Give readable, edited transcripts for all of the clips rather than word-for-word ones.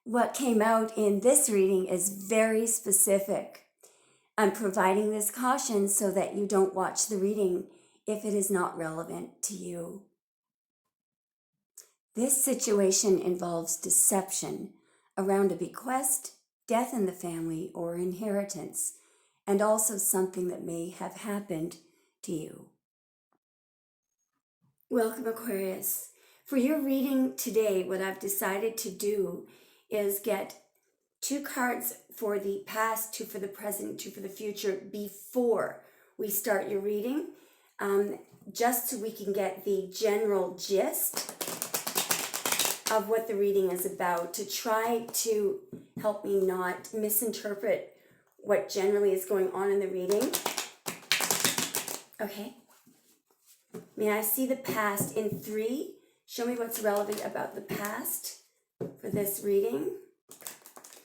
what came out in this reading is very specific. I'm providing this caution so that you don't watch the reading if it is not relevant to you. This situation involves deception around a bequest, death in the family, or inheritance, and also something that may have happened to you. Welcome, Aquarius. For your reading today, what I've decided to do is get 2 cards for the past, 2 for the present, 2 for the future before we start your reading, just so we can get the general gist of what the reading is about, to try to help me not misinterpret what generally is going on in the reading. Okay. May I see the past in 3? Show me what's relevant about the past for this reading.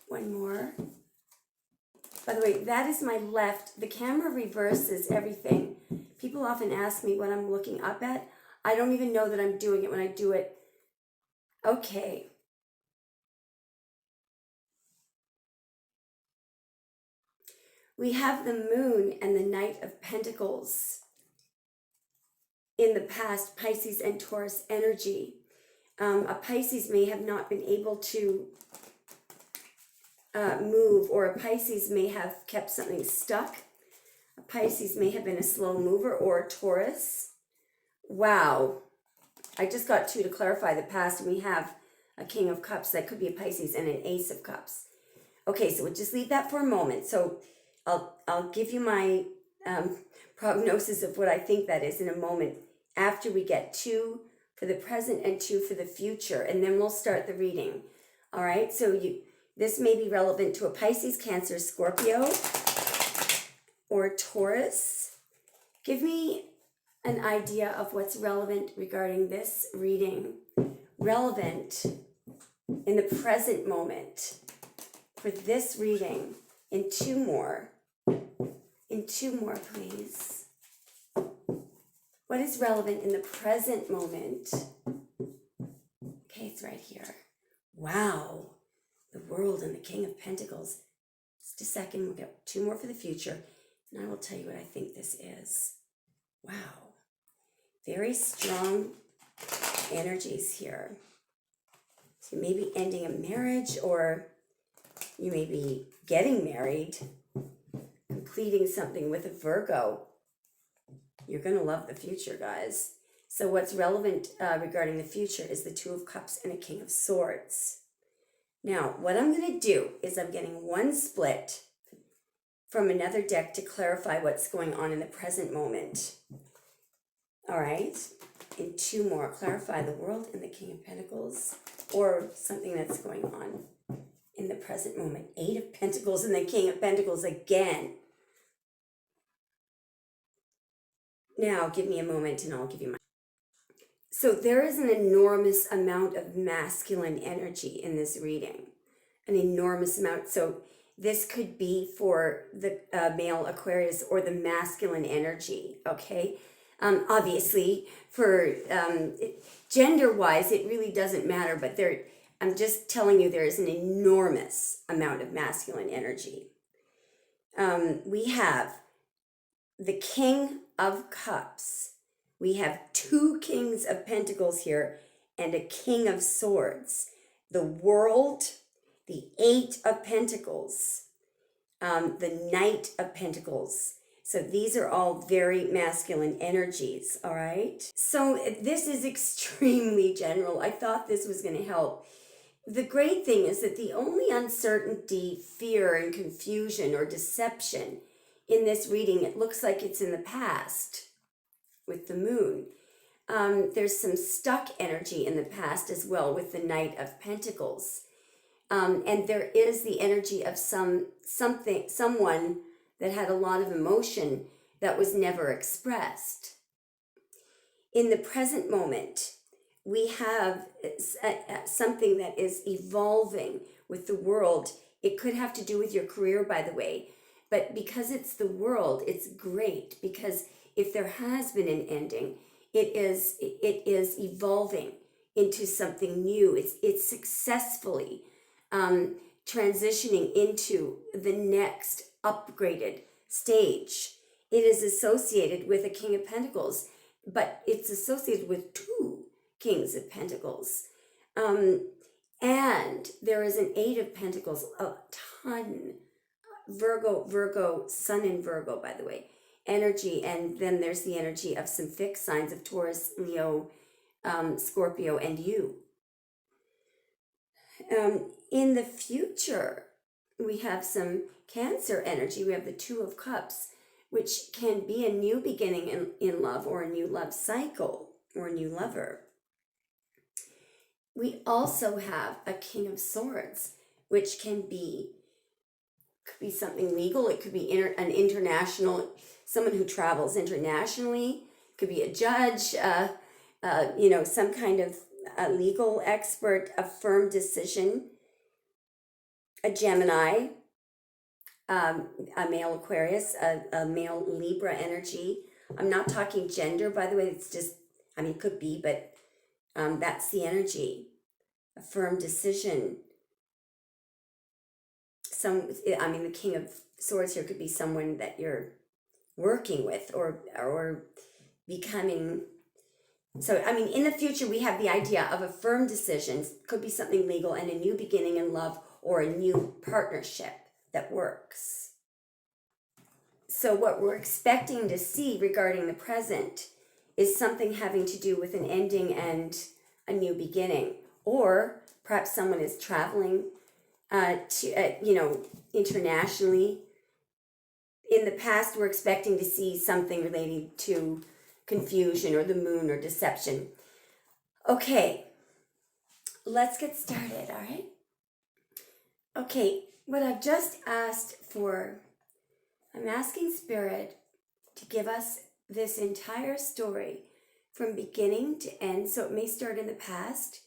1 more. By the way, that is my left. The camera reverses everything. People often ask me what I'm looking up at. I don't even know that I'm doing it when I do it. Okay. We have the moon and the Knight of Pentacles in the past, Pisces and Taurus energy. A Pisces may have not been able to move, or a Pisces may have kept something stuck. A Pisces may have been a slow mover, or a Taurus. Wow. I just got 2 to clarify the past, and we have a King of Cups. That could be a Pisces and an Ace of Cups. Okay, so we'll just leave that for a moment. So I'll give you my prognosis of what I think that is in a moment, after we get 2 for the present and 2 for the future, and then we'll start the reading. All right, so this may be relevant to a Pisces, Cancer, Scorpio, or Taurus. Give me an idea of what's relevant regarding this reading. Relevant in the present moment for this reading. In 2 more. In 2 more, please. What is relevant in the present moment? Okay, it's right here. Wow. The World and the King of Pentacles. Just a second, we'll get 2 more for the future, and I will tell you what I think this is. Wow. Very strong energies here. So you may be ending a marriage, or you may be getting married, completing something with a Virgo. You're going to love the future, guys. So what's relevant regarding the future is the 2 of Cups and a King of Swords. Now, what I'm going to do is I'm getting 1 split from another deck to clarify what's going on in the present moment. All right. And 2 more. Clarify the World and the King of Pentacles, or something that's going on in the present moment. 8 of Pentacles and the King of Pentacles again. Now, give me a moment and I'll give you my... So there is an enormous amount of masculine energy in this reading. An enormous amount. So this could be for the male Aquarius, or the masculine energy, okay? Obviously, for gender-wise, it really doesn't matter, but I'm just telling you there is an enormous amount of masculine energy. We have the King of Cups. We have 2 Kings of Pentacles here and a King of Swords. The World, the 8 of Pentacles, the Knight of Pentacles. So these are all very masculine energies, all right? So this is extremely general. I thought this was going to help. The great thing is that the only uncertainty, fear, and confusion or deception in this reading, it looks like it's in the past with the moon. There's some stuck energy in the past as well with the Knight of Pentacles. And there is the energy of someone that had a lot of emotion that was never expressed. In the present moment, we have something that is evolving with the World. It could have to do with your career, by the way, but because it's the World, it's great, because if there has been an ending, it is evolving into something new. It's successfully transitioning into the next upgraded stage. It is associated with a King of Pentacles, but it's associated with 2 Kings of Pentacles. And there is an 8 of Pentacles, a ton. Virgo, Sun in Virgo, by the way, energy. And then there's the energy of some fixed signs of Taurus, Leo, Scorpio, and you. In the future, we have some Cancer energy. We have the 2 of Cups, which can be a new beginning in love, or a new love cycle, or a new lover. We also have a King of Swords, which could be something legal. It could be an international, someone who travels internationally. It could be a judge, some kind of a legal expert, a firm decision, a Gemini, a male Aquarius, a male Libra energy. I'm not talking gender, by the way. It's just, it could be, but that's the energy. A firm decision. The King of Swords here could be someone that you're working with or becoming. So, in the future, we have the idea of a firm decision. Could be something legal, and a new beginning in love, or a new partnership that works. So what we're expecting to see regarding the present is something having to do with an ending and a new beginning. Or perhaps someone is traveling internationally. In the past, we're expecting to see something relating to confusion or the moon or deception. Okay, let's get started, all right? Okay, what I've just asked for, I'm asking Spirit to give us this entire story from beginning to end. So it may start in the past,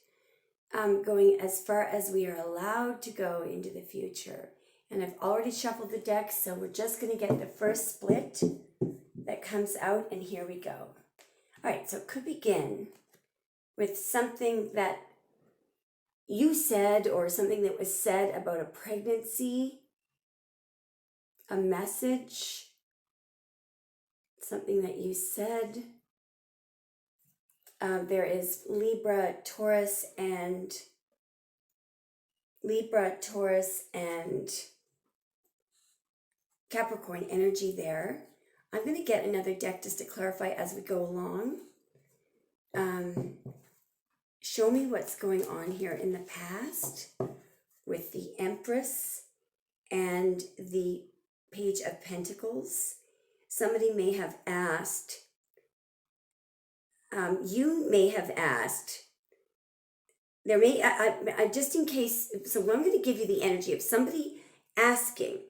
going as far as we are allowed to go into the future. And I've already shuffled the deck, so we're just going to get the first split that comes out, and here we go. All right, so it could begin with something that you said, or something that was said about a pregnancy, a message, something that you said. There is Libra, Taurus, and Capricorn energy there. I'm going to get another deck just to clarify as we go along. Show me what's going on here in the past with the Empress and the Page of Pentacles. Somebody may have asked, you may have asked, there may, just in case, so I'm going to give you the energy of somebody asking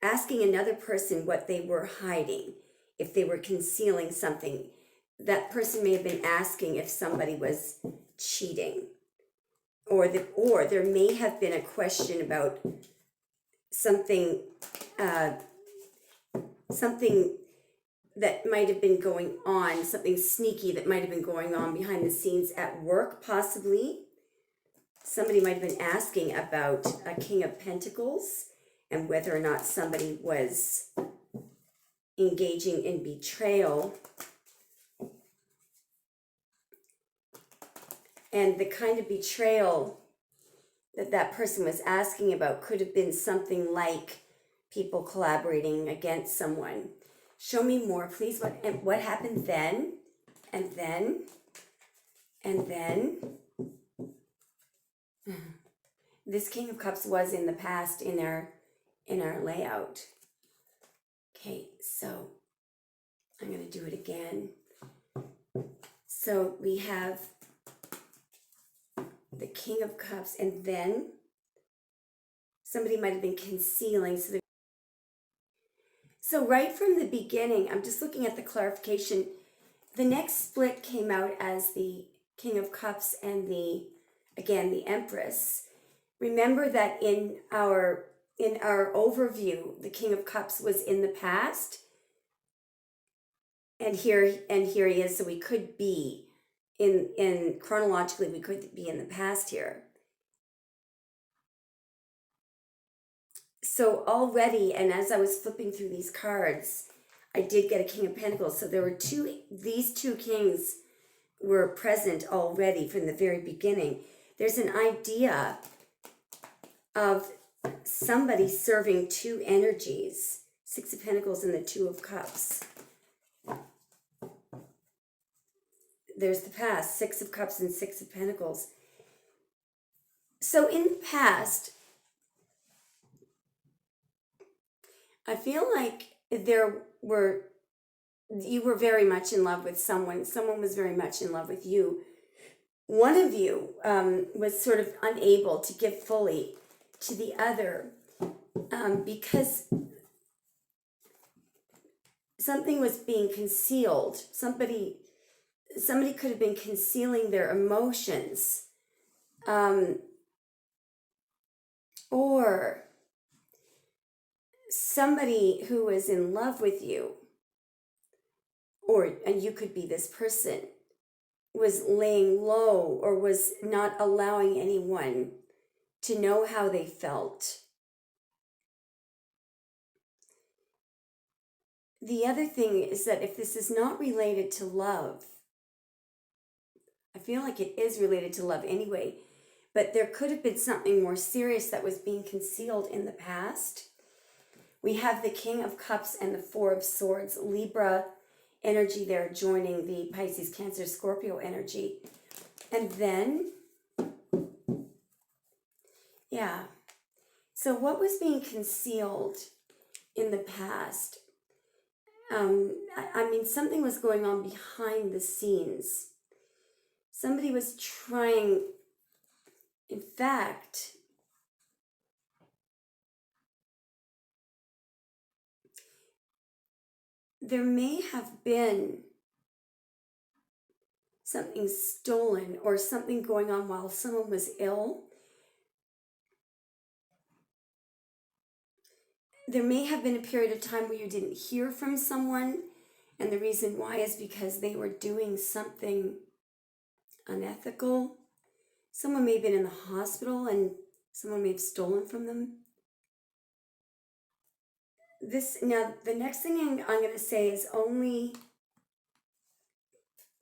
another person what they were hiding, if they were concealing something. That person may have been asking if somebody was cheating, or there may have been a question about something that might have been going on, something sneaky that might have been going on behind the scenes at work, possibly. Somebody might have been asking about a King of Pentacles and whether or not somebody was engaging in betrayal. And the kind of betrayal that person was asking about could have been something like people collaborating against someone. Show me more, please. What happened then? And then? And then? This King of Cups was in the past in our layout. Okay, so I'm going to do it again. So we have the King of Cups, and then somebody might have been concealing. So right from the beginning, I'm just looking at the clarification. The next split came out as the King of Cups and the Empress. Remember that in our overview, the King of Cups was in the past, and here he is. So we could be in chronologically, we could be in the past here. So already, and as I was flipping through these cards, I did get a King of Pentacles. So there were these two kings were present already from the very beginning. There's an idea of somebody serving two energies. Six of Pentacles and the Two of Cups. There's the past, Six of Cups and Six of Pentacles. So in the past, I feel like you were very much in love with someone. Someone was very much in love with you. One of you was sort of unable to give fully to the other because something was being concealed. Somebody could have been concealing their emotions. Or somebody who was in love with you, and you could be this person, was laying low or was not allowing anyone to know how they felt. The other thing is that if this is not related to love, I feel like it is related to love anyway, but there could have been something more serious that was being concealed in the past. We have the King of Cups and the Four of Swords, Libra energy there joining the Pisces, Cancer, Scorpio energy. And then, yeah. So what was being concealed in the past? I mean, something was going on behind the scenes. Somebody was trying, in fact, there may have been something stolen or something going on while someone was ill. There may have been a period of time where you didn't hear from someone, and the reason why is because they were doing something unethical. Someone may have been in the hospital and someone may have stolen from them. Now, the next thing I'm going to say is only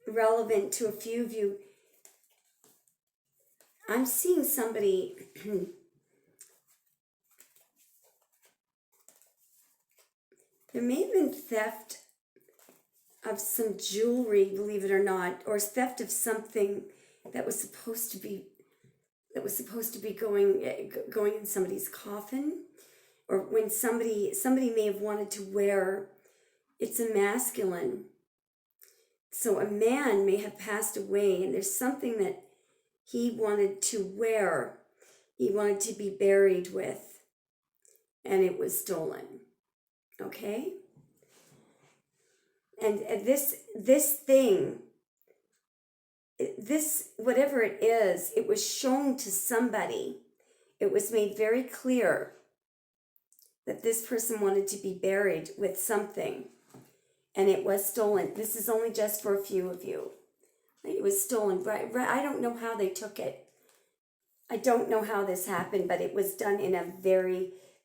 relevant to a few of you. I'm seeing somebody there may have been theft of some jewelry, believe it or not, or theft of something that was supposed to be going in somebody's coffin, or when somebody may have wanted to wear, it's a masculine. So a man may have passed away and there's something that he wanted to wear, he wanted to be buried with, and it was stolen. Okay? And this thing, whatever it is, it was shown to somebody. It was made very clear that this person wanted to be buried with something, and it was stolen. This is only just for a few of you. It was stolen. I don't know how they took it. I don't know how this happened, but it was done in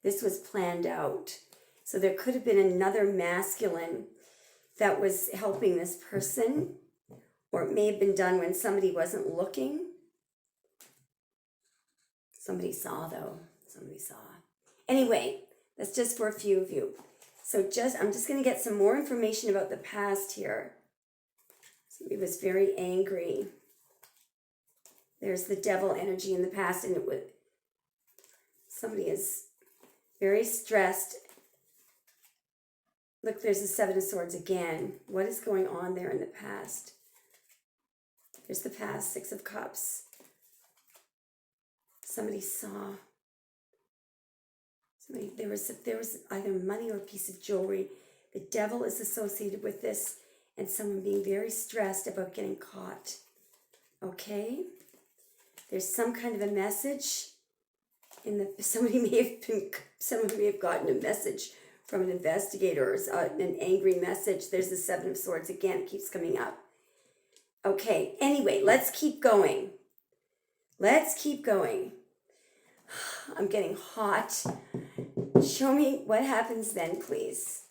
this was planned out. So there could have been another masculine that was helping this person, or it may have been done when somebody wasn't looking. Somebody saw, though. Somebody saw. Anyway, that's just for a few of you. So I'm just going to get some more information about the past here. Somebody was very angry. There's the devil energy in the past, and somebody is very stressed. Look, there's the Seven of Swords again. What is going on there in the past? There's the past, Six of Cups. Somebody saw. There was either money or a piece of jewelry. The devil is associated with this, and someone being very stressed about getting caught. Okay? There's some kind of a message someone may have gotten a message from an investigator, or an angry message. There's the Seven of Swords again. It keeps coming up. Okay, anyway, let's keep going. I'm getting hot. Show me what happens then, please.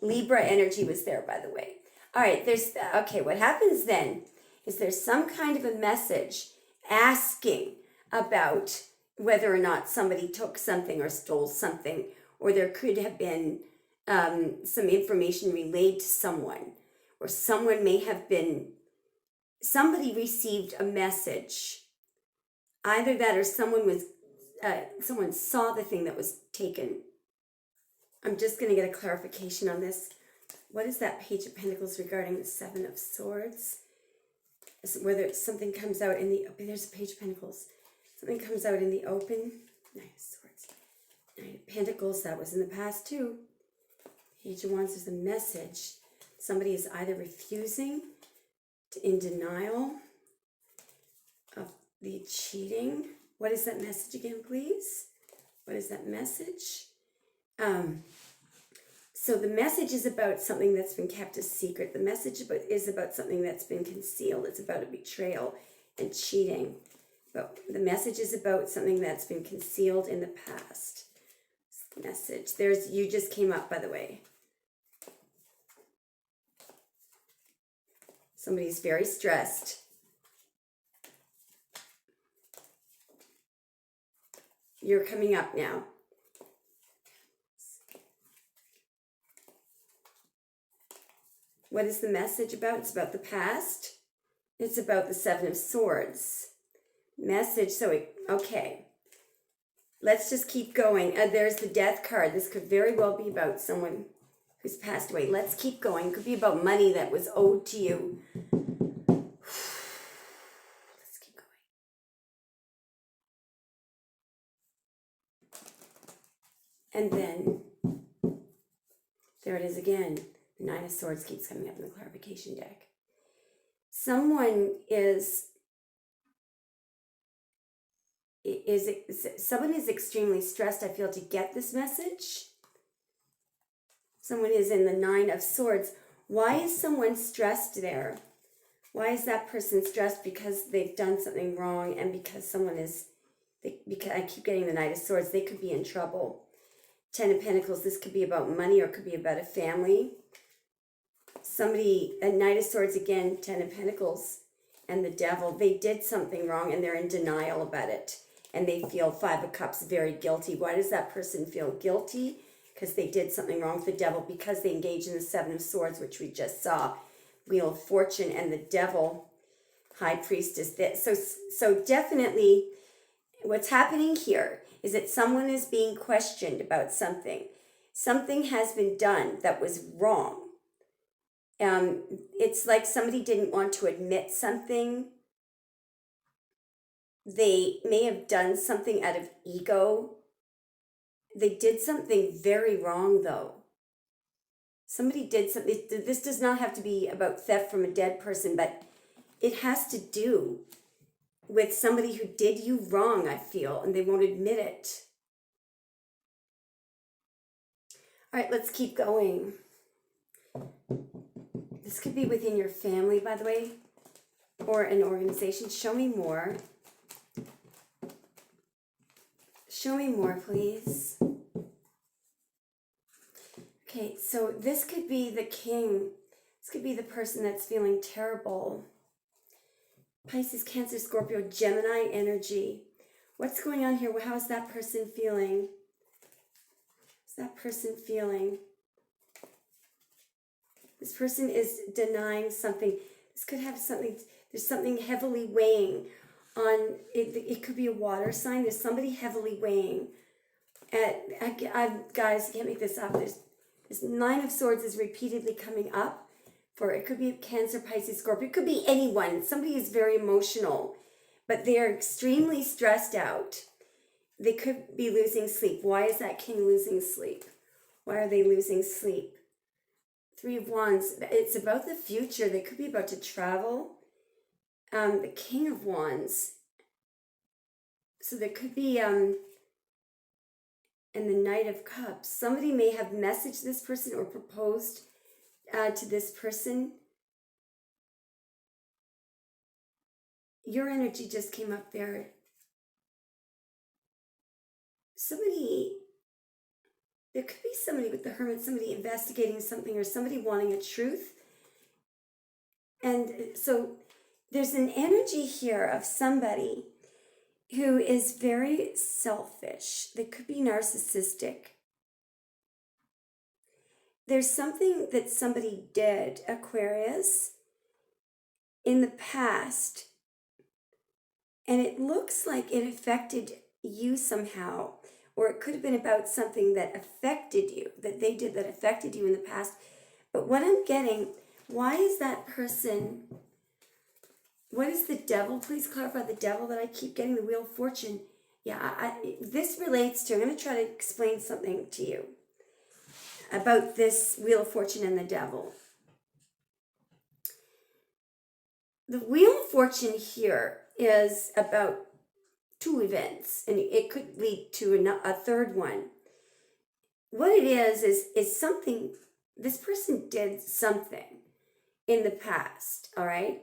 Libra energy was there, by the way. All right, okay, what happens then is there's some kind of a message asking about whether or not somebody took something or stole something, or there could have been some information relayed to someone, or someone may have been, somebody received a message. Either that or someone saw the thing that was taken. I'm just going to get a clarification on this. What is that Page of Pentacles regarding the Seven of Swords? Whether something comes out in the, there's a Page of Pentacles. Something comes out in the open. Nine of Swords. Nine of Pentacles, that was in the past too. Page of Wands is a message. Somebody is either refusing, in denial of the cheating. What is that message again, please? What is that message? So the message is about something that's been kept a secret. The message is about something that's been concealed. It's about a betrayal and cheating. But the message is about something that's been concealed in the past. Message. You just came up, by the way. Somebody's very stressed. You're coming up now. What is the message about? It's about the past. It's about the Seven of Swords. Message, okay. Let's just keep going. There's the Death card. This could very well be about someone who's passed away. Let's keep going. It could be about money that was owed to you. Let's keep going. And then, there it is again. The Nine of Swords keeps coming up in the clarification deck. Someone is extremely stressed, I feel, to get this message. Someone is in the Nine of Swords. Why is someone stressed there? Why is that person stressed? Because they've done something wrong, and because someone is, because I keep getting the Knight of Swords, they could be in trouble. Ten of Pentacles, this could be about money or it could be about a family. Somebody, a Knight of Swords again, Ten of Pentacles, and the Devil, they did something wrong and they're in denial about it. And they feel Five of Cups very guilty. Why does that person feel guilty? Because they did something wrong with the Devil, because they engaged in the Seven of Swords, which we just saw. Wheel of Fortune and the Devil, High Priestess. So definitely what's happening here is that someone is being questioned about something. Something has been done that was wrong. It's like somebody didn't want to admit something. They may have done something out of ego. They did something very wrong, though. Somebody did something. This does not have to be about theft from a dead person, but it has to do with somebody who did you wrong, I feel, and they won't admit it. All right, let's keep going. This could be within your family, by the way, or an organization. Show me more. Show me more, please. Okay, so this could be the king. This could be the person that's feeling terrible. Pisces, Cancer, Scorpio, Gemini energy. What's going on here? How is that person feeling? How's that person feeling? This person is denying something. This could have something, there's something heavily weighing on, it could be a water sign. There's somebody heavily weighing. Guys, I can't make this up. This Nine of Swords is repeatedly coming up. It could be Cancer, Pisces, Scorpio. It could be anyone. Somebody is very emotional, but they're extremely stressed out. They could be losing sleep. Why is that king losing sleep? Why are they losing sleep? Three of Wands. It's about the future. They could be about to travel. The King of Wands. So there could be, and the Knight of Cups. Somebody may have messaged this person or proposed to this person. Your energy just came up there. there could be somebody with the Hermit, somebody investigating something or somebody wanting a truth. And so there's an energy here of somebody who is very selfish. They could be narcissistic. There's something that somebody did, Aquarius, in the past, and it looks like it affected you somehow, or it could have been about something that affected you, that they did that affected you in the past. But what I'm getting, why is that person, what is the devil? Please clarify the devil that I keep getting, the Wheel of Fortune. Yeah, this relates to, I'm going to try to explain something to you about this Wheel of Fortune and the devil. The Wheel of Fortune here is about two events, and it could lead to a third one. What it is something, this person did something in the past, all right?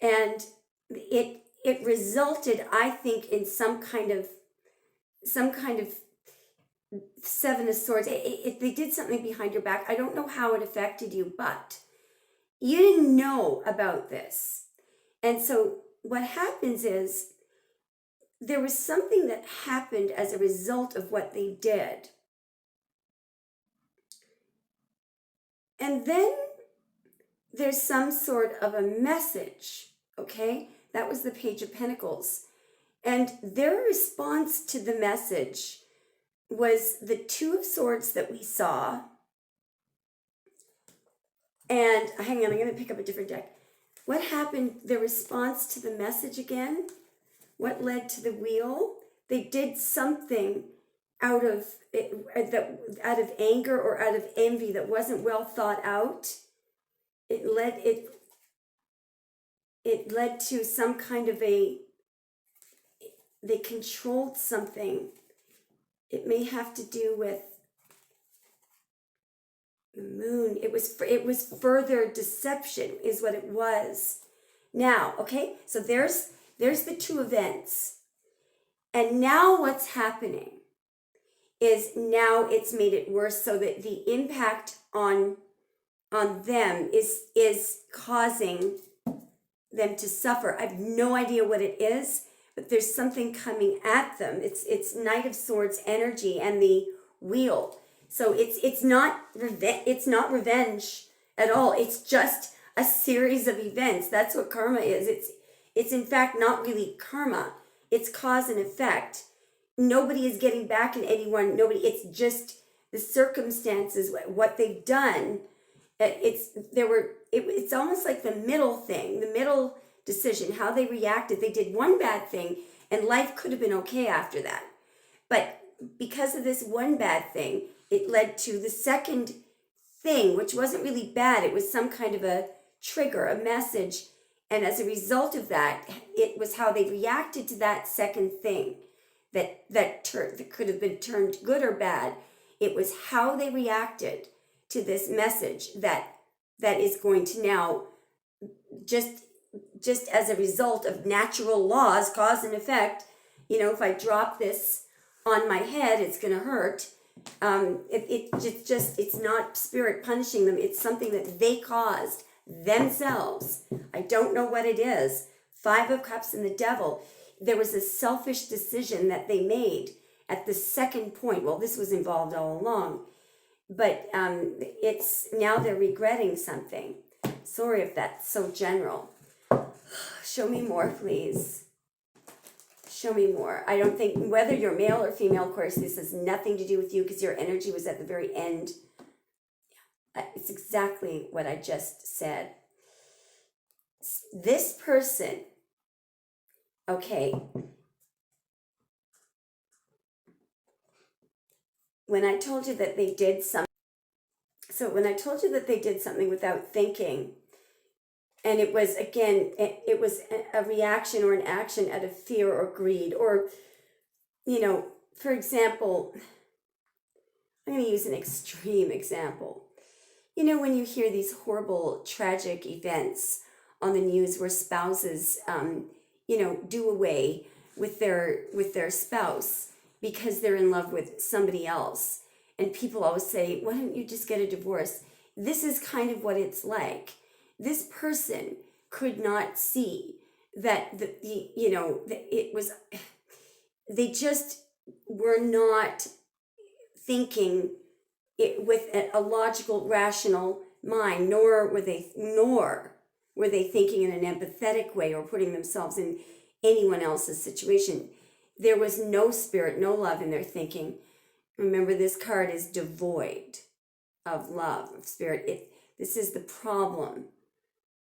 And it resulted, I think, in some kind of Seven of Swords. They did something behind your back. I don't know how it affected you, but you didn't know about this. And so what happens is there was something that happened as a result of what they did. And then there's some sort of a message, okay? That was the Page of Pentacles. And their response to the message was the Two of Swords that we saw. And hang on, I'm going to pick up a different deck. What happened, the response to the message again? What led to the wheel? They did something out of anger or out of envy that wasn't well thought out. It led to some kind of they controlled something. It may have to do with the moon. It was further deception is what it was. Now, okay, so there's the two events. And now what's happening is now it's made it worse, so that the impact on them is causing them to suffer. I have no idea what it is, but there's something coming at them. It's Knight of Swords energy and the wheel. So it's not revenge at all. It's just a series of events. That's what karma is. It's in fact not really karma. It's cause and effect. Nobody is getting back at anyone. It's just the circumstances, what they've done. It's almost like the middle thing, the middle decision, how they reacted. They did one bad thing and life could have been okay after that. But because of this one bad thing, it led to the second thing, which wasn't really bad. It was some kind of a trigger, a message. And as a result of that, it was how they reacted to that second thing that could have been turned good or bad. It was how they reacted to this message that is going to now just as a result of natural laws, cause and effect. If I drop this on my head, it's going to hurt. It's not spirit punishing them. It's something that they caused themselves. I don't know what it is. Five of Cups and the Devil. There was a selfish decision that they made at the second point. Well, this was involved all along, but it's now they're regretting something. Sorry if that's so general. Show me more, please. Show me more. I don't think, whether you're male or female, of course, this has nothing to do with you because your energy was at the very end. It's exactly what I just said. This person, okay, when I told you that they did something, without thinking, and it was, again, it was a reaction or an action out of fear or greed, or, for example, I'm going to use an extreme example. When you hear these horrible, tragic events on the news where spouses, do away with their spouse, because they're in love with somebody else. And people always say, why don't you just get a divorce? This is kind of what it's like. This person could not see that they just were not thinking it with a logical, rational mind, nor were they thinking in an empathetic way or putting themselves in anyone else's situation. There was no spirit, no love in their thinking. Remember, this card is devoid of love, of spirit. This is the problem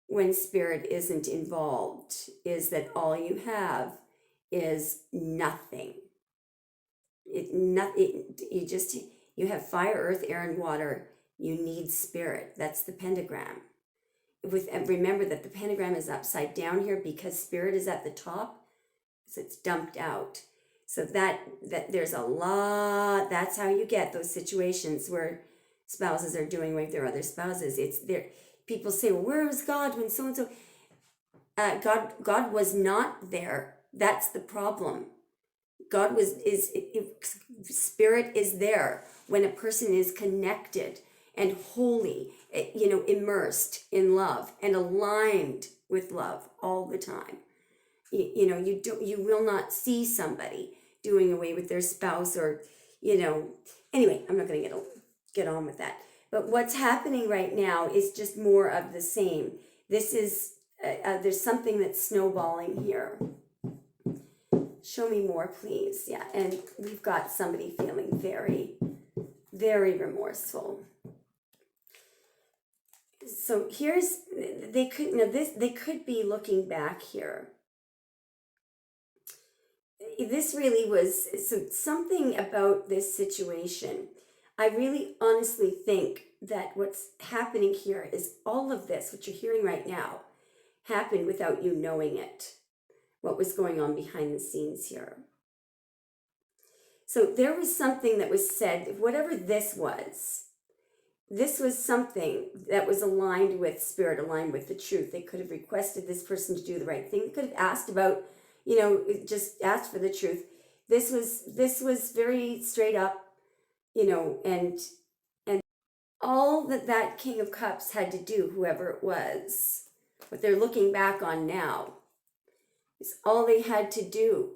when spirit isn't involved, is that all you have is nothing. You have fire, earth, air, and water. You need spirit. That's the pentagram. And remember that the pentagram is upside down here because spirit is at the top, so it's dumped out. So that there's a lot. That's how you get those situations where spouses are doing with their other spouses. It's there. People say, well, where was God when so and so? God was not there. That's the problem. Spirit is there when a person is connected and holy, immersed in love and aligned with love all the time. You will not see somebody doing away with their spouse or, anyway, I'm not going to get on with that. But what's happening right now is just more of the same. This is, there's something that's snowballing here. Show me more, please. Yeah, and we've got somebody feeling very, very remorseful. So they could be looking back here. This really was something about this situation. I really honestly think that what's happening here is all of this, what you're hearing right now, happened without you knowing it. What was going on behind the scenes here. So there was something that was said, whatever this was something that was aligned with spirit, aligned with the truth. They could have requested this person to do the right thing. They could have asked about, just asked for the truth. This was very straight up, and all that King of Cups had to do, whoever it was, what they're looking back on now, is all they had to do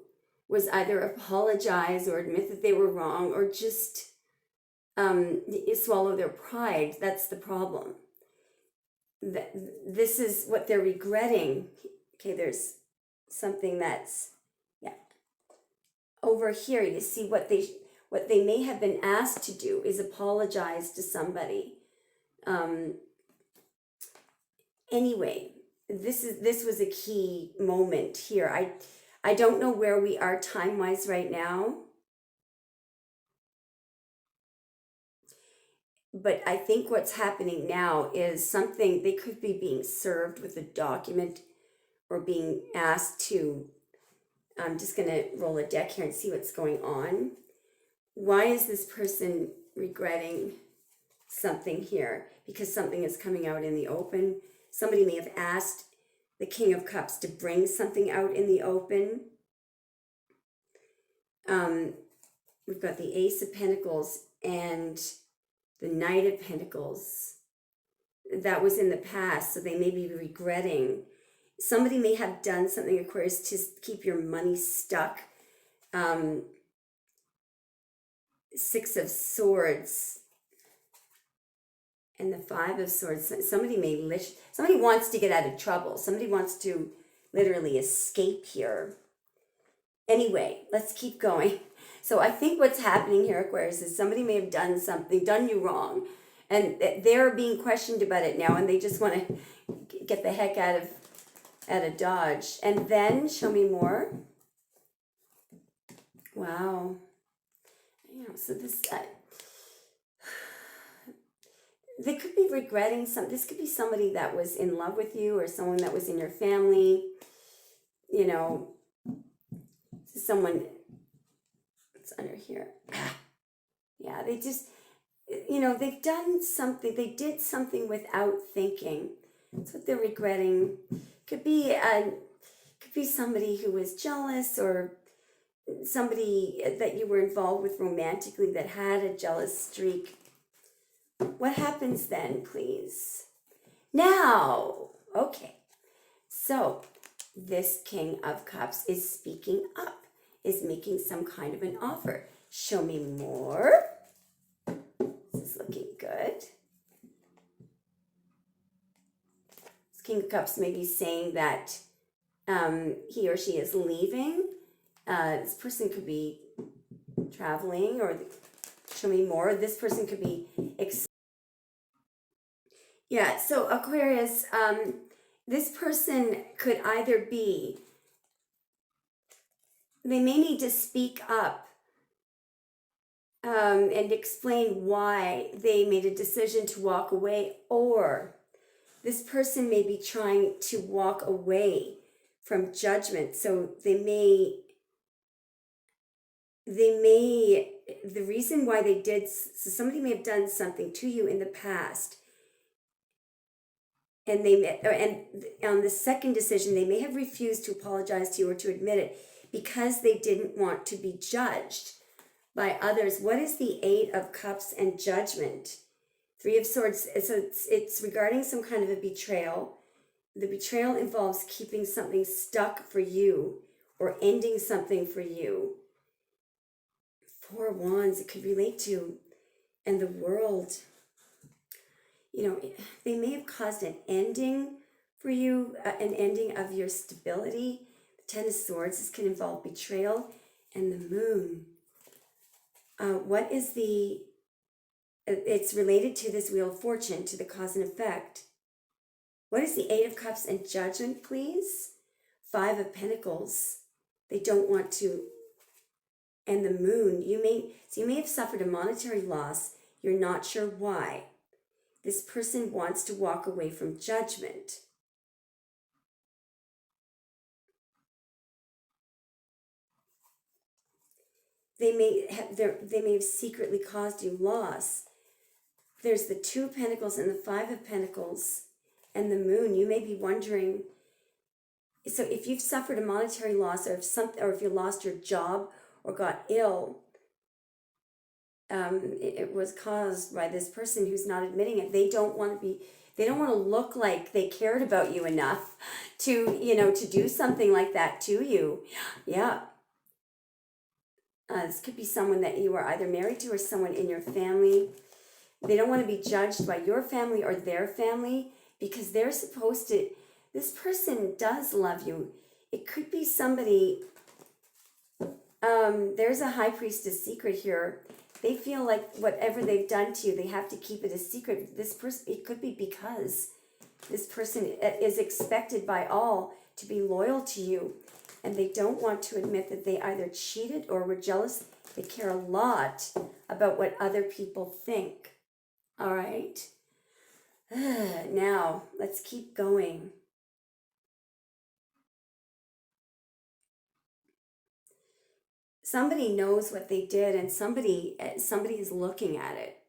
was either apologize or admit that they were wrong or just swallow their pride. That's the problem. This is what they're regretting. Okay, there's something that's, over here. You see what they may have been asked to do is apologize to somebody. Anyway, this was a key moment here. I don't know where we are time-wise right now, but I think what's happening now is something, they could be being served with a document or being asked to, I'm just going to roll a deck here and see what's going on. Why is this person regretting something here? Because something is coming out in the open. Somebody may have asked the King of Cups to bring something out in the open. We've got the Ace of Pentacles and the Knight of Pentacles. That was in the past, so they may be regretting. Somebody may have done something, Aquarius, to keep your money stuck. Six of Swords and the Five of Swords. Somebody wants to get out of trouble. Somebody wants to literally escape here. Anyway, let's keep going. So I think what's happening here, Aquarius, is somebody may have done you wrong, and they're being questioned about it now, and they just want to get the heck out of Dodge. And then, show me more. Wow. So this, they could be regretting something. This could be somebody that was in love with you or someone that was in your family. Someone that's under here. Yeah, they just, they've done something. They did something without thinking. That's what they're regretting. Could be somebody who was jealous or somebody that you were involved with romantically that had a jealous streak. What happens then, please? Now, okay. So this King of Cups is speaking up, is making some kind of an offer. Show me more. This is looking good. This King of Cups may be saying that he or she is leaving. This person could be traveling, or show me more. This person could be yeah, so Aquarius, this person could either be, they may need to speak up and explain why they made a decision to walk away, or this person may be trying to walk away from judgment. So the reason why they did, so somebody may have done something to you in the past, and on the second decision, they may have refused to apologize to you or to admit it because they didn't want to be judged by others. What is the Eight of Cups and Judgment? Three of Swords, so it's regarding some kind of a betrayal. The betrayal involves keeping something stuck for you or ending something for you. Four of Wands, it could relate to, and the World. You know, they may have caused an ending for you, an ending of your stability. The Ten of Swords, this can involve betrayal, and the Moon. What is the, it's related to this Wheel of Fortune, to the cause and effect. What is the Eight of Cups and Judgment, please? Five of Pentacles. They don't want to, and the Moon. You may have suffered a monetary loss. You're not sure why. This person wants to walk away from judgment. They may have secretly caused you loss. There's the Two of Pentacles and the Five of Pentacles and the Moon. You may be wondering, so if you've suffered a monetary loss, or if you lost your job or got ill, it was caused by this person who's not admitting it. They don't want to look like they cared about you enough to do something like that to you. Yeah. This could be someone that you are either married to or someone in your family. They don't want to be judged by your family or their family because they're supposed to, this person does love you. It could be somebody, there's a High Priestess secret here. They feel like whatever they've done to you, they have to keep it a secret. This person, it could be because this person is expected by all to be loyal to you, and they don't want to admit that they either cheated or were jealous. They care a lot about what other people think. All right? Now, let's keep going. Somebody knows what they did, and somebody is looking at it.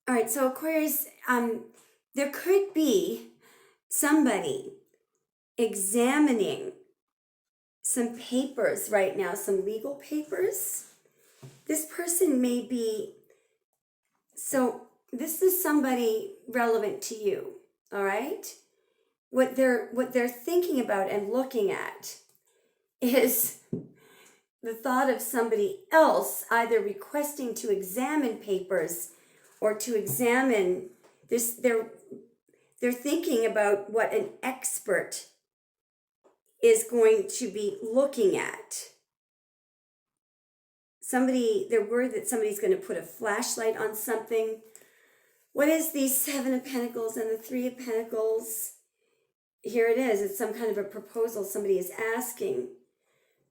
All right, so Aquarius, there could be somebody examining some papers right now, some legal papers. This person may be, so this is somebody relevant to you, all right? What they're thinking about and looking at is the thought of somebody else either requesting to examine papers or to examine this. They're thinking about what an expert is going to be looking at. They're worried that somebody's going to put a flashlight on something. What is the Seven of Pentacles and the Three of Pentacles? Here it is. It's some kind of a proposal. Somebody is asking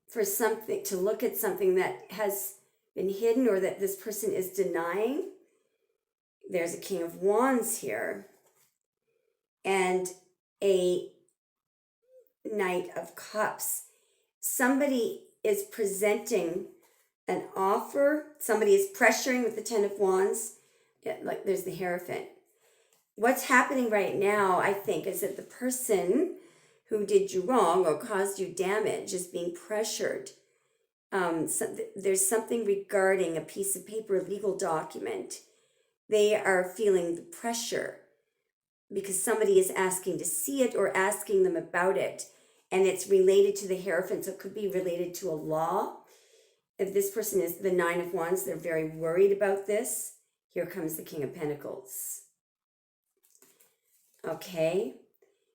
for something, to look at something that has been hidden or that this person is denying. There's a King of Wands here and a Knight of Cups. Somebody is presenting an offer. Somebody is pressuring with the Ten of Wands. Like there's the Hierophant. What's happening right now, I think, is that the person who did you wrong or caused you damage is being pressured. There's something regarding a piece of paper, a legal document. They are feeling the pressure because somebody is asking to see it or asking them about it. And it's related to the Hierophant, so it could be related to a law. If this person is the Nine of Wands, they're very worried about this. Here comes the King of Pentacles. Okay,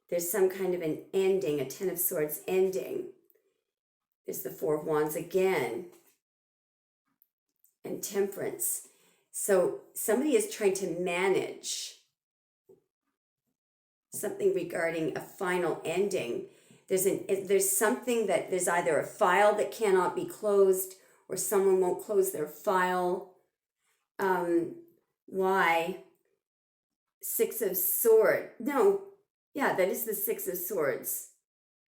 there's some kind of an ending, a Ten of Swords ending. There's the Four of Wands again. And Temperance. So somebody is trying to manage something regarding a final ending. There's something that there's either a file that cannot be closed or someone won't close their file. Why? Six of Swords. No, yeah, that is the Six of Swords.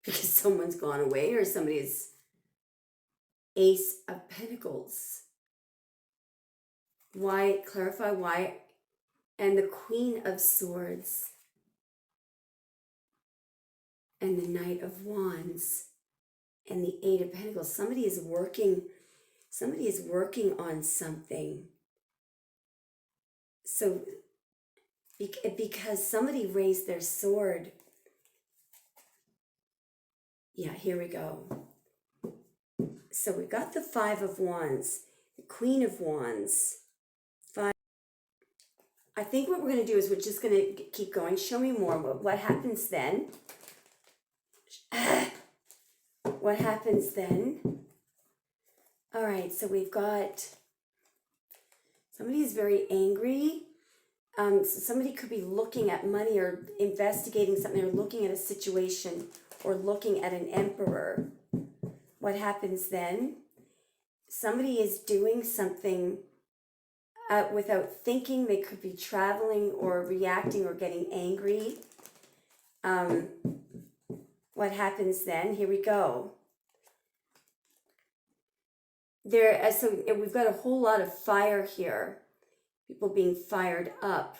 Because someone's gone away or somebody's Ace of Pentacles. Why? Clarify why. And the Queen of Swords. And the Knight of Wands. And the Eight of Pentacles. Somebody is working on something. So, because somebody raised their sword. Yeah, here we go. So we got the Five of Wands, the Queen of Wands. I think what we're going to do is we're just going to keep going. Show me more. What happens then? What happens then? All right, so we've got somebody is very angry. Somebody could be looking at money or investigating something or looking at a situation or looking at an emperor. What happens then? Somebody is doing something without thinking. They could be traveling or reacting or getting angry. What happens then? Here we go. So we've got a whole lot of fire here. People being fired up.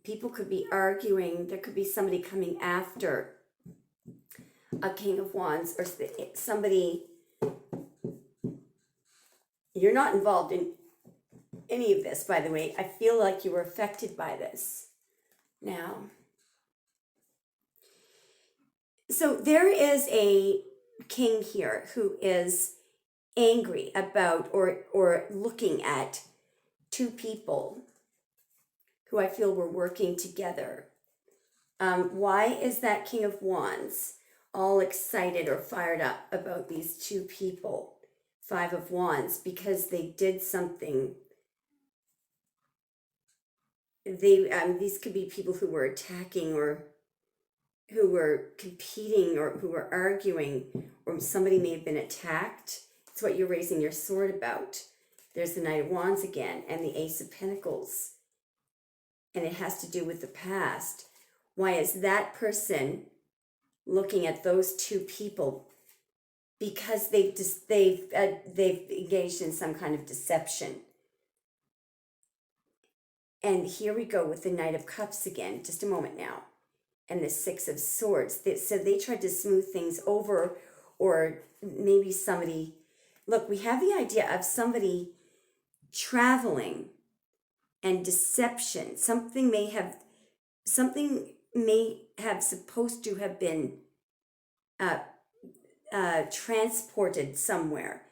People could be arguing. There could be somebody coming after a King of Wands or somebody. You're not involved in any of this, by the way. I feel like you were affected by this. Now, so there is a king here who is angry about or looking at two people who I feel were working together. Why is that King of Wands all excited or fired up about these two people? Five of Wands, because they did something. These could be people who were attacking or who were competing or who were arguing, or somebody may have been attacked. It's what you're raising your sword about. There's the Knight of Wands again and the Ace of Pentacles. And it has to do with the past. Why is that person looking at those two people? Because they've engaged in some kind of deception. And here we go with the Knight of Cups again. Just a moment now. And the Six of Swords. So they tried to smooth things over, or maybe somebody. Look, we have the idea of somebody traveling and deception. Something may have supposed to have been transported somewhere,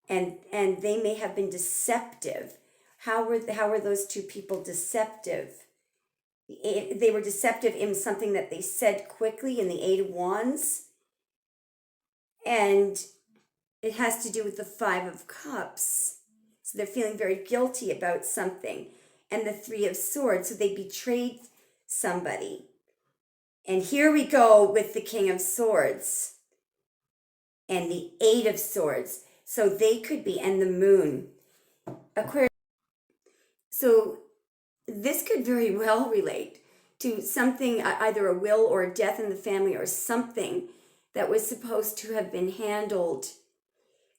and they may have been deceptive. How were those two people deceptive? They were deceptive in something that they said quickly in the Eight of Wands, and it has to do with the Five of Cups. So they're feeling very guilty about something. And the Three of Swords, so they betrayed somebody. And here we go with the King of Swords and the Eight of Swords. So they could be, and the Moon. Aquarius. So this could very well relate to something, either a will or a death in the family or something that was supposed to have been handled.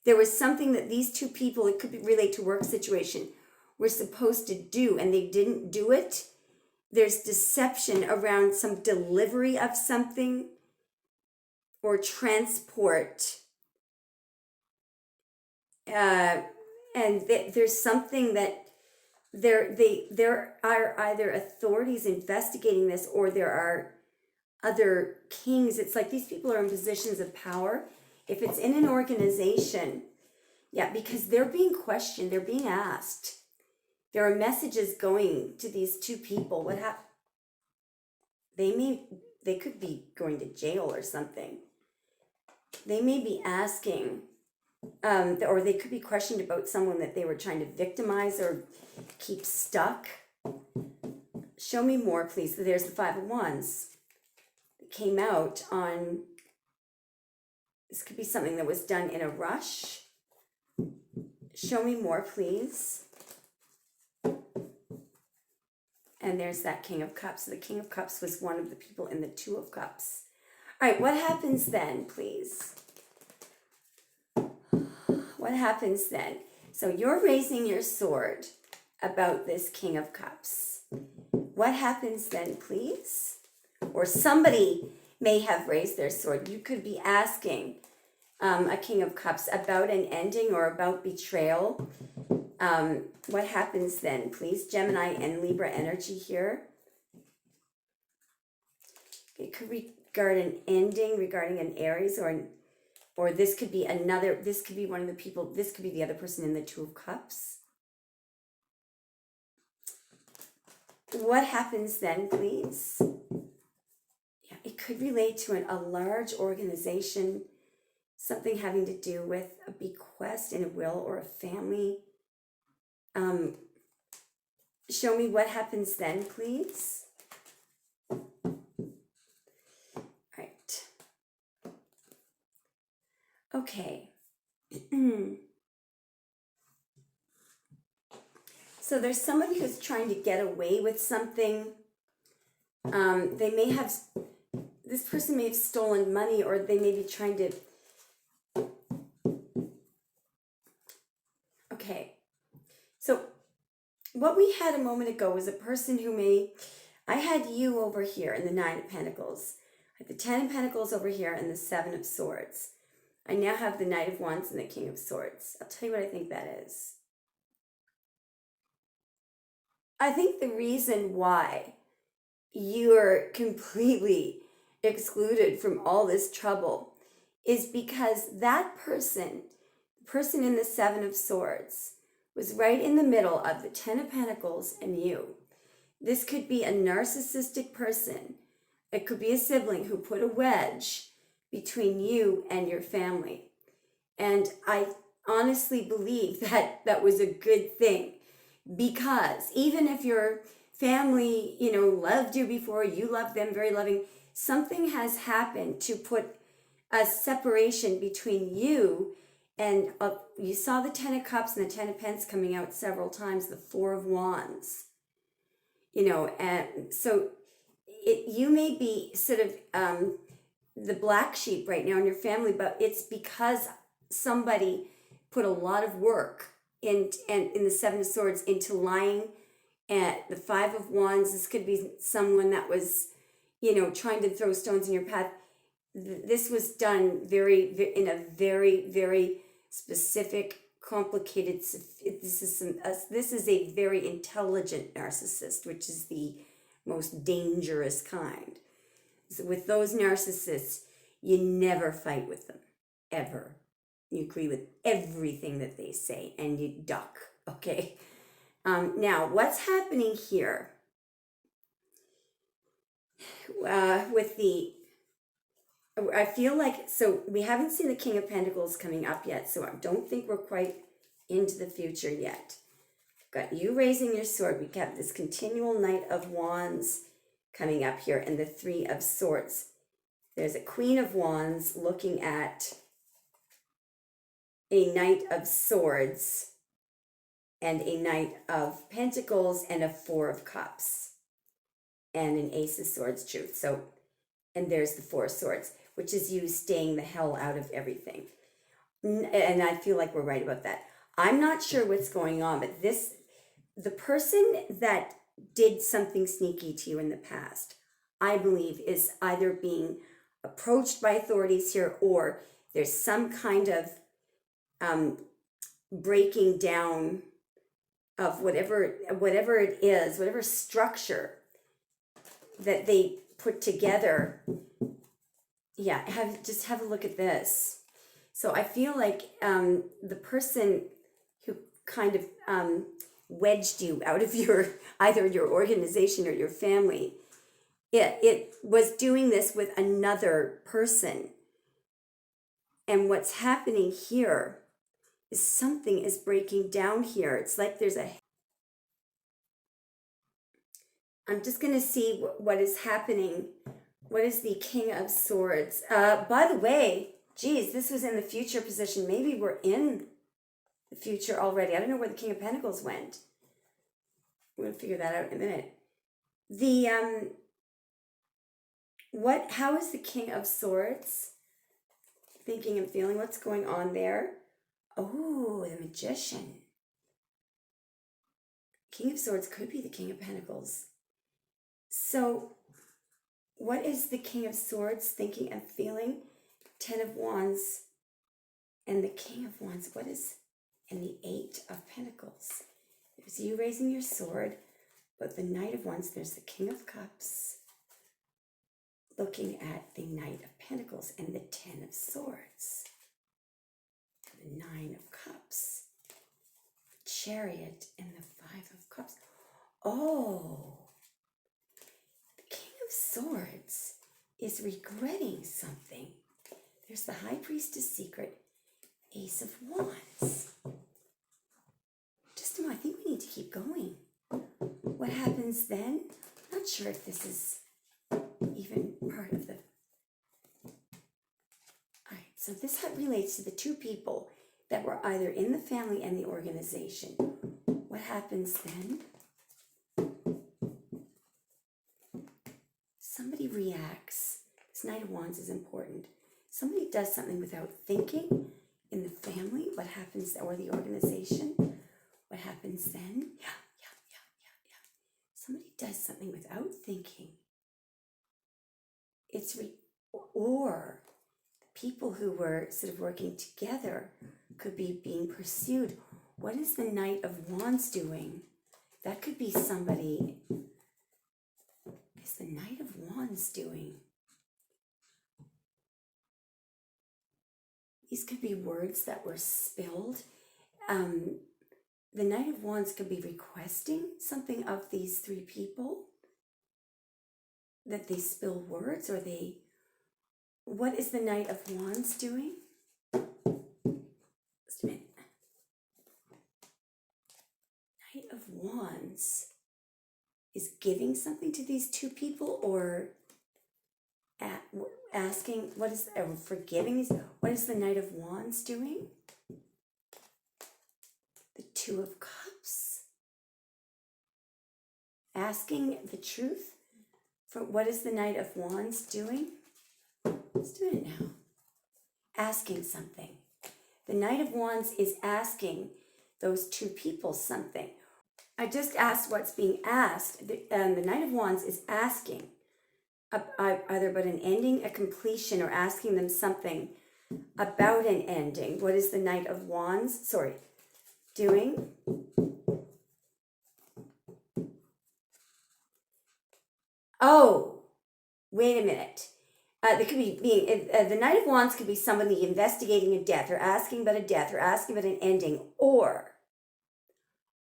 There was something that these two people, it could relate to work situation, were supposed to do, and they didn't do it. there's deception around some delivery of something or transport. And there's something that there are either authorities investigating this, or there are other kings. It's like these people are in positions of power. If it's in an organization, yeah, because they're being questioned, they're being asked. There are messages going to these two people. What happened? They could be going to jail or something. They may be asking, or they could be questioned about someone that they were trying to victimize or keep stuck. Show me more, please. There's the Five of Wands. It came out on, this could be something that was done in a rush. Show me more, please. And there's that King of Cups. So the King of Cups was one of the people in the Two of Cups. All right, what happens then, please? What happens then? So you're raising your sword about this King of Cups. What happens then, please? Or somebody may have raised their sword. You could be asking a King of Cups about an ending or about betrayal. What happens then, please? Gemini and Libra energy here. It could regard an ending regarding an Aries, or this could be another, this could be one of the people, this could be the other person in the Two of Cups. What happens then, please? Yeah, it could relate to a large organization, something having to do with a bequest in a will or a family. Show me what happens then, please. Right. Okay. So there's somebody who's trying to get away with something. They may have, this person may have stolen money, or they may be trying to, okay. So what we had a moment ago was a person who may, I had you over here in the Nine of Pentacles. I had the Ten of Pentacles over here and the Seven of Swords. I now have the Knight of Wands and the King of Swords. I'll tell you what I think that is. I think the reason why you're completely excluded from all this trouble is because that person, the person in the Seven of Swords, was right in the middle of the Ten of Pentacles and you. This could be a narcissistic person. It could be a sibling who put a wedge between you and your family. And I honestly believe that that was a good thing, because even if your family, loved you before, you loved them, very loving, something has happened to put a separation between you and you saw the Ten of Cups and the Ten of Pence coming out several times, the Four of Wands, and so you may be sort of the black sheep right now in your family, but it's because somebody put a lot of work in the Seven of Swords into lying. At the Five of Wands, this could be someone that was, trying to throw stones in your path. This was done in a very, very specific, complicated. This is a very intelligent narcissist, which is the most dangerous kind. So with those narcissists, you never fight with them, ever. You agree with everything that they say, and you duck. Okay. Now, what's happening here with I feel like, so we haven't seen the King of Pentacles coming up yet, so I don't think we're quite into the future yet. Got you raising your sword. We got this continual Knight of Wands coming up here, and the Three of Swords. There's a Queen of Wands looking at a Knight of Swords and a Knight of Pentacles and a Four of Cups and an Ace of Swords, Truth. So, and there's the Four of Swords, which is you staying the hell out of everything. And I feel like we're right about that. I'm not sure what's going on, but the person that did something sneaky to you in the past, I believe is either being approached by authorities here, or there's some kind of breaking down of whatever it is, whatever structure that they put together. Yeah, have a look at this. So I feel like the person who kind of wedged you out of either your organization or your family, it was doing this with another person. And what's happening here is something is breaking down here. It's like I'm just going to see what is happening. What is the King of Swords? By the way, geez, this was in the future position. Maybe we're in the future already. I don't know where the King of Pentacles went. We're going to figure that out in a minute. How is the King of Swords thinking and feeling? What's going on there? Oh, the Magician. King of Swords could be the King of Pentacles. So, what is the King of Swords thinking and feeling? 10 of Wands and the King of Wands. What is in the 8 of Pentacles? There's you raising your sword, but the Knight of Wands, there's the King of Cups looking at the Knight of Pentacles and the 10 of Swords. The 9 of Cups, the Chariot, and the 5 of Cups. Oh, the King of Swords is regretting something. There's the High Priestess secret, Ace of Wands. Just a moment, I think we need to keep going. What happens then? I'm not sure if this is even part of the... Alright, so this relates to the two people that were either in the family and the organization. What happens then? Somebody reacts. This Knight of Wands is important. Somebody does something without thinking in the family. What happens, or the organization? What happens then? Yeah. Somebody does something without thinking. Or the people who were sort of working together could be being pursued. What is the Knight of Wands doing? That could be somebody. What is the Knight of Wands doing? These could be words that were spilled. The Knight of Wands could be requesting something of these three people. That they spill words, or they... What is the Knight of Wands doing? Just a minute. Knight of Wands is giving something to these two people, or asking, forgiving these? What is the Knight of Wands doing? The Two of Cups. Asking the truth. For what is the Knight of Wands doing? Let's do it now. Asking something. The Knight of Wands is asking those two people something. I just asked what's being asked. The Knight of Wands is asking either about an ending, a completion, or asking them something about an ending. What is the Knight of Wands, doing? Oh, wait a minute. There could be the Knight of Wands could be somebody investigating a death, or asking about a death, or asking about an ending, or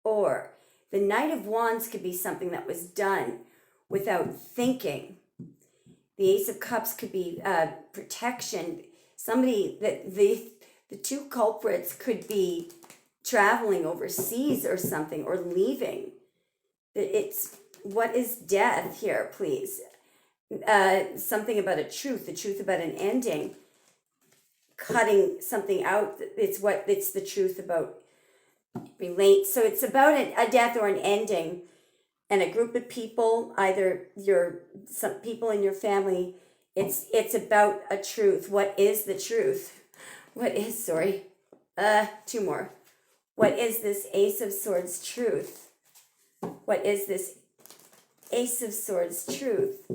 the Knight of Wands could be something that was done without thinking. The Ace of Cups could be protection. Somebody that the two culprits could be traveling overseas or something, or leaving. What is death here, please? Something about a truth, the truth about an ending, cutting something out. It's the truth about relate. So it's about a death or an ending, and a group of people, either some people in your family. It's about a truth. What is the truth? Two more. What is this Ace of Swords truth? What is this Ace of Swords, truth.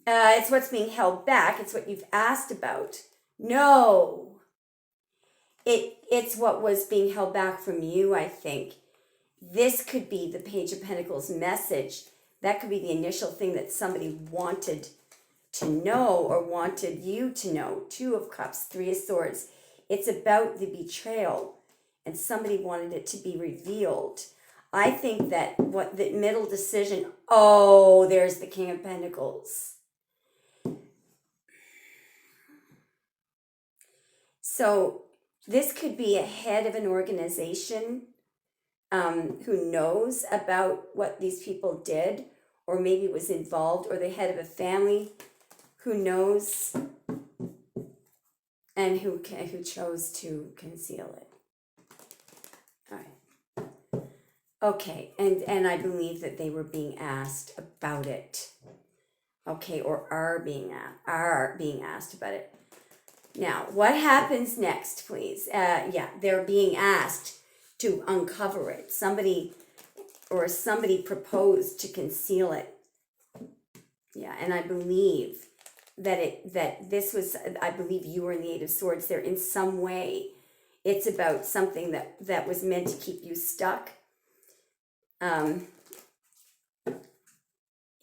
It's what's being held back. It's what you've asked about. No. It's what was being held back from you, I think. This could be the Page of Pentacles message. That could be the initial thing that somebody wanted to know or wanted you to know. Two of Cups, Three of Swords. It's about the betrayal, and somebody wanted it to be revealed. I think that what the middle decision, oh, there's the King of Pentacles. So this could be a head of an organization who knows about what these people did, or maybe was involved, or the head of a family who knows and who chose to conceal it. All right. Okay, and I believe that they were being asked about it. Okay, or are being asked about it. Now, what happens next, please? Yeah, they're being asked to uncover it. Somebody proposed to conceal it. Yeah, and I believe that this was, I believe you were in the Eight of Swords there in some way. It's about something that was meant to keep you stuck.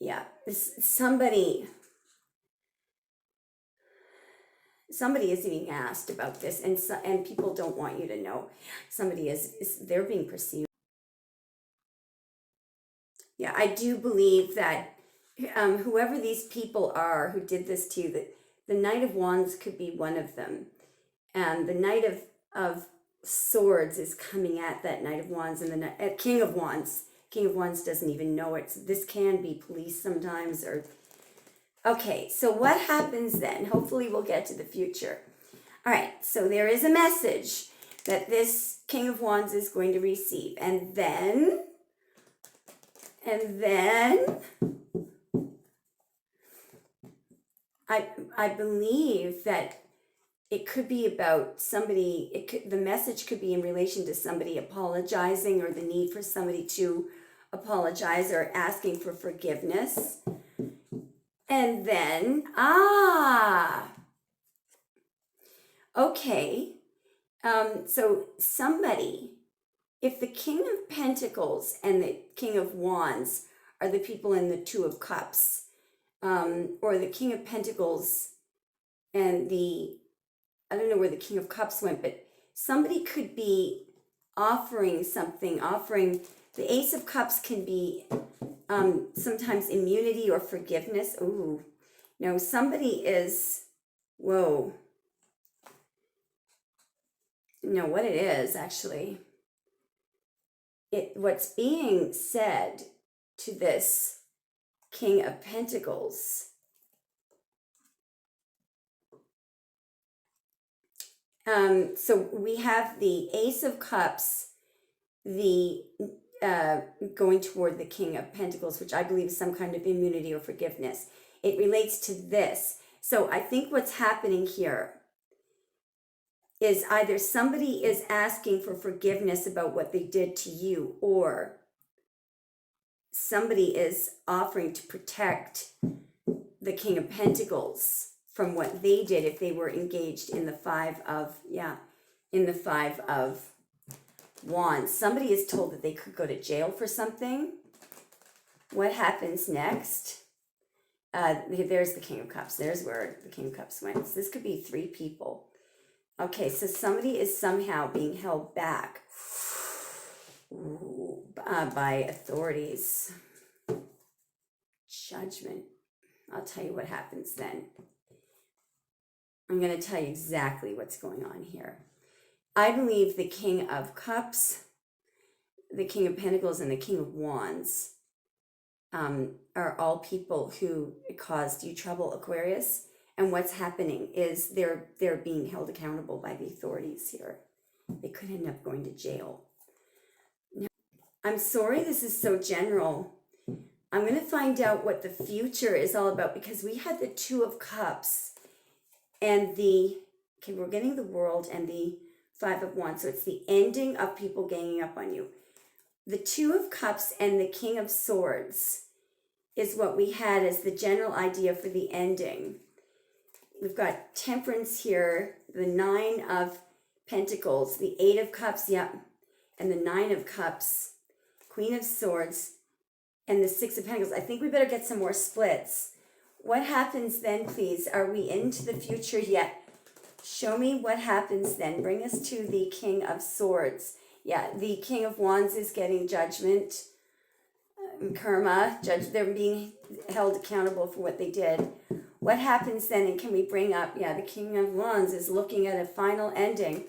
Yeah, somebody is being asked about this, and people don't want you to know. Somebody they're being perceived. Yeah, I do believe that whoever these people are who did this to you, that the Knight of Wands could be one of them. And the Knight of Swords is coming at that Knight of Wands, and the King of Wands. King of Wands doesn't even know it. So this can be police sometimes, or... Okay, so what happens then? Hopefully we'll get to the future. All right, so there is a message that this King of Wands is going to receive. And then I believe that it could be about somebody, the message could be in relation to somebody apologizing, or the need for somebody to apologize, or asking for forgiveness. And then, okay, so somebody, if the King of Pentacles and the King of Wands are the people in the Two of Cups, or the King of Pentacles and I don't know where the King of Cups went, but somebody could be offering something, the Ace of Cups can be sometimes immunity or forgiveness. Ooh, no, somebody is, whoa. No, what it is actually, what's being said to this King of Pentacles, so we have the Ace of Cups, going toward the King of Pentacles, which I believe is some kind of immunity or forgiveness. It relates to this. So I think what's happening here is either somebody is asking for forgiveness about what they did to you, or somebody is offering to protect the King of Pentacles from what they did if they were engaged in the Five of Wands. Somebody is told that they could go to jail for something. What happens next? There's the King of Cups. There's where the King of Cups went. So this could be three people. Okay, so somebody is somehow being held back by authorities. Judgment. I'll tell you what happens then. I'm going to tell you exactly what's going on here. I believe the King of Cups, the King of Pentacles, and the King of Wands are all people who caused you trouble, Aquarius. And what's happening is they're being held accountable by the authorities here. They could end up going to jail. Now, I'm sorry this is so general. I'm going to find out what the future is all about, because we had the Two of Cups and we're getting the World and the Five of Wands. So it's the ending of people ganging up on you. the Two of Cups and the King of Swords is what we had as the general idea for the ending. We've got Temperance here, the Nine of Pentacles, the Eight of Cups, yep, and the Nine of Cups, Queen of Swords, and the Six of Pentacles. I think we better get some more splits. What happens then, please? Are we into the future yet? Show me what happens then. Bring us to the King of Swords. Yeah, the King of Wands is getting judgment, karma, they're being held accountable for what they did. What happens then, and can we bring up, yeah, the King of Wands is looking at a final ending.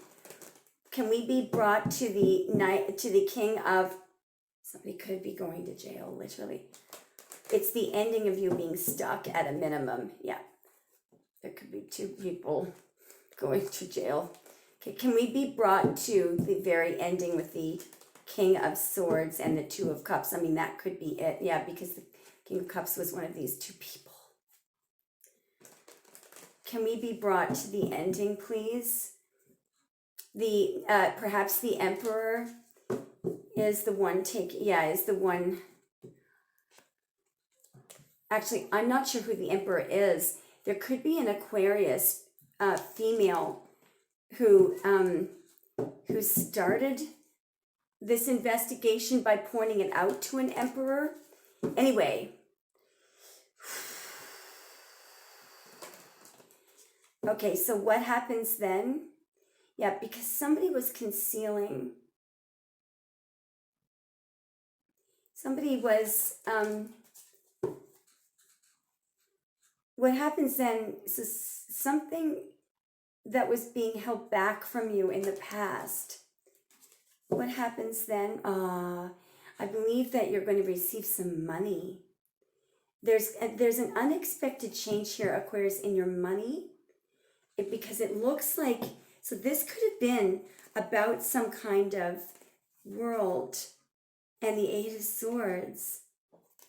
Can we be brought to the King of, somebody could be going to jail, literally. It's the ending of you being stuck at a minimum. Yeah, there could be two people going to jail. Okay, can we be brought to the very ending with the King of Swords and the Two of Cups? I mean, that could be it. Yeah, because the King of Cups was one of these two people. Can we be brought to the ending, please? The perhaps the Emperor is the one is the one. Actually, I'm not sure who the Emperor is. There could be an Aquarius female who started this investigation by pointing it out to an Emperor. Anyway. Okay, so what happens then? Yeah, because somebody was concealing. Somebody was, what happens then is something that was being held back from you in the past. What happens then? I believe that you're going to receive some money. There's an unexpected change here, Aquarius, in your money. Because it looks like, so this could have been about some kind of world. And the Eight of Swords,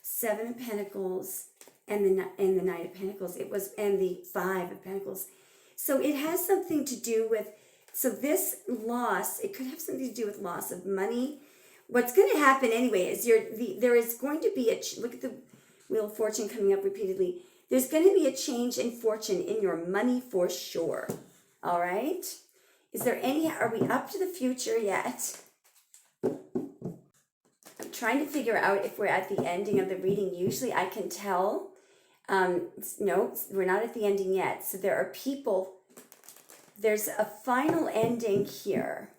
Seven of Pentacles, and the Knight of Pentacles. It was, and the Five of Pentacles. So it has something to do with, so this loss, it could have something to do with loss of money. What's going to happen anyway is there is going to be look at the Wheel of Fortune coming up repeatedly. There's going to be a change in fortune in your money for sure. All right? Is there are we up to the future yet? I'm trying to figure out if we're at the ending of the reading. Usually I can tell. No, we're not at the ending yet. So there are people. There's a final ending here.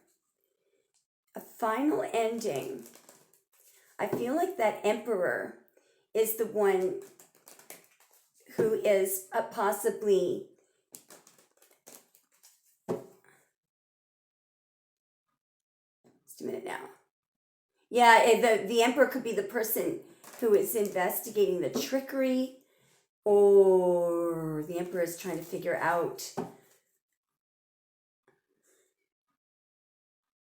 A final ending. I feel like that Emperor is the one who is possibly just a minute now. Yeah, the Emperor could be the person who is investigating the trickery, or the Emperor is trying to figure out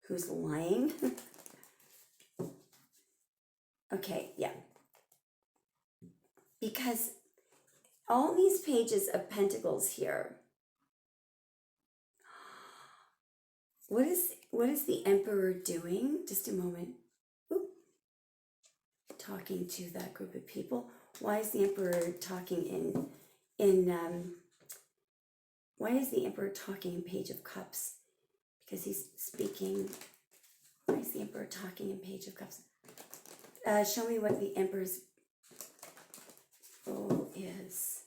who's lying. Okay, yeah. Because all these pages of Pentacles here, what is the Emperor doing? Just a moment. Ooh. Talking to that group of people. Why is the Emperor talking why is the Emperor talking in Page of Cups? Because he's speaking. Why is the Emperor talking in Page of Cups? Show me what the Emperor's role is.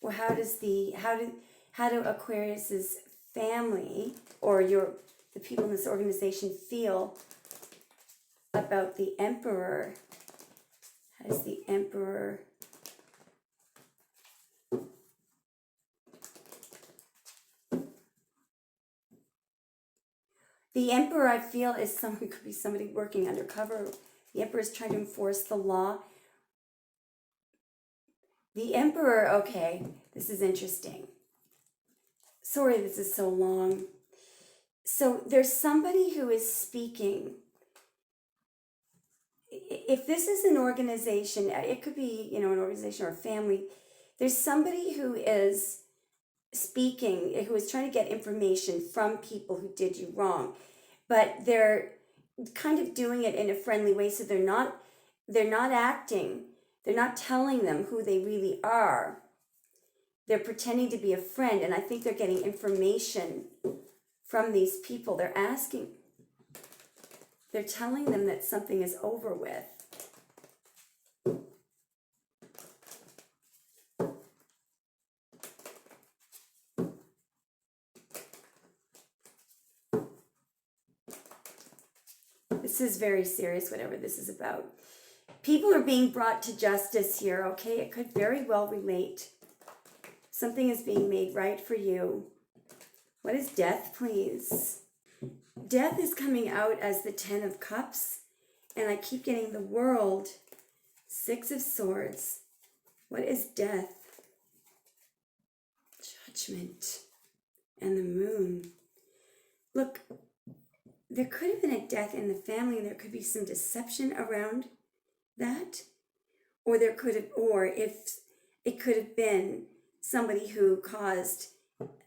Well, how do Aquarius's family or the people in this organization feel about the Emperor? How does the Emperor I feel, is could be somebody working undercover. The Emperor is trying to enforce the law. The Emperor, okay, this is interesting. Sorry, this is so long. So there's somebody who is speaking. If this is an organization, it could be, an organization or a family. There's somebody who is speaking, who is trying to get information from people who did you wrong, but they're kind of doing it in a friendly way, so they're not acting, they're not telling them who they really are. They're pretending to be a friend, and I think they're getting information from these people. They're telling them that something is over with. This is very serious, whatever this is about. People are being brought to justice here, okay? It could very well relate. Something is being made right for you. What is death, please? Death is coming out as the 10 of Cups, and I keep getting the World, 6 of Swords. What is death? Judgment, and the Moon. Look, there could have been a death in the family, and there could be some deception around that, or if it could have been somebody who caused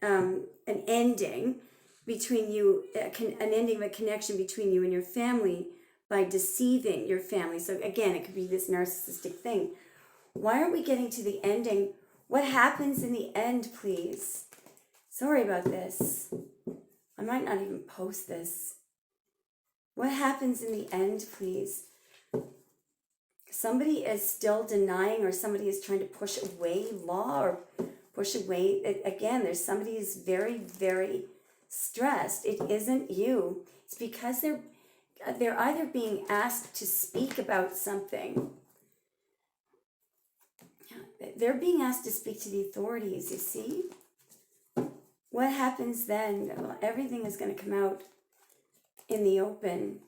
an ending between you, an ending of a connection between you and your family by deceiving your family. So again, it could be this narcissistic thing. Why aren't we getting to the ending? What happens in the end, please? Sorry about this. I might not even post this. What happens in the end, please? Somebody is still denying, or somebody is trying to push away law, or push away, again, there's somebody who's very, very stressed. It isn't you. It's because they're either being asked to speak about something. They're being asked to speak to the authorities, you see? What happens then? Well, everything is going to come out in the open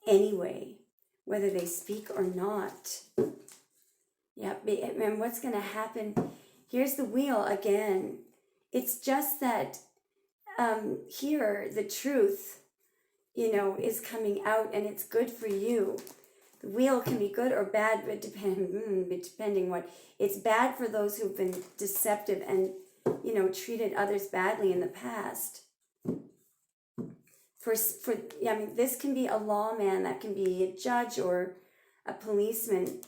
anyway, whether they speak or not. Yeah, and what's going to happen? Here's the Wheel again. It's just that here the truth, is coming out, and it's good for you. The Wheel can be good or bad, but depending what. It's bad for those who've been deceptive and, treated others badly in the past. This can be a lawman, that can be a judge or a policeman.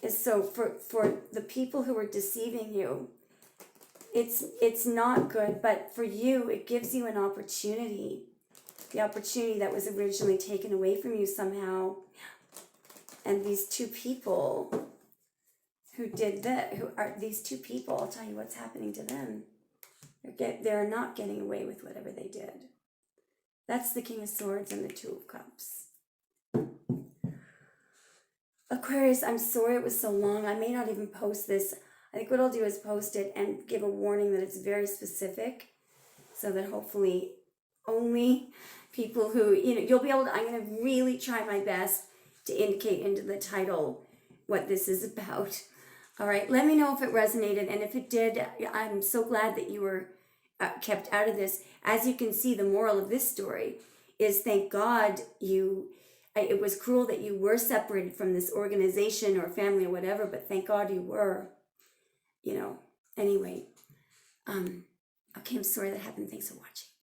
So for the people who are deceiving you, it's not good, but for you, it gives you an opportunity. The opportunity that was originally taken away from you somehow. And these two people who did that, these two people, I'll tell you what's happening to them. They're not getting away with whatever they did. That's the King of Swords and the 2 of Cups. Aquarius, I'm sorry it was so long. I may not even post this. I think what I'll do is post it and give a warning that it's very specific, so that hopefully only people who, you'll be able to, I'm going to really try my best to indicate into the title what this is about. All right, let me know if it resonated, and if it did, I'm so glad that you were kept out of this. As you can see, the moral of this story is, thank God it was cruel that you were separated from this organization or family or whatever, but thank God you were, anyway. Okay, I'm sorry that happened. Thanks for watching.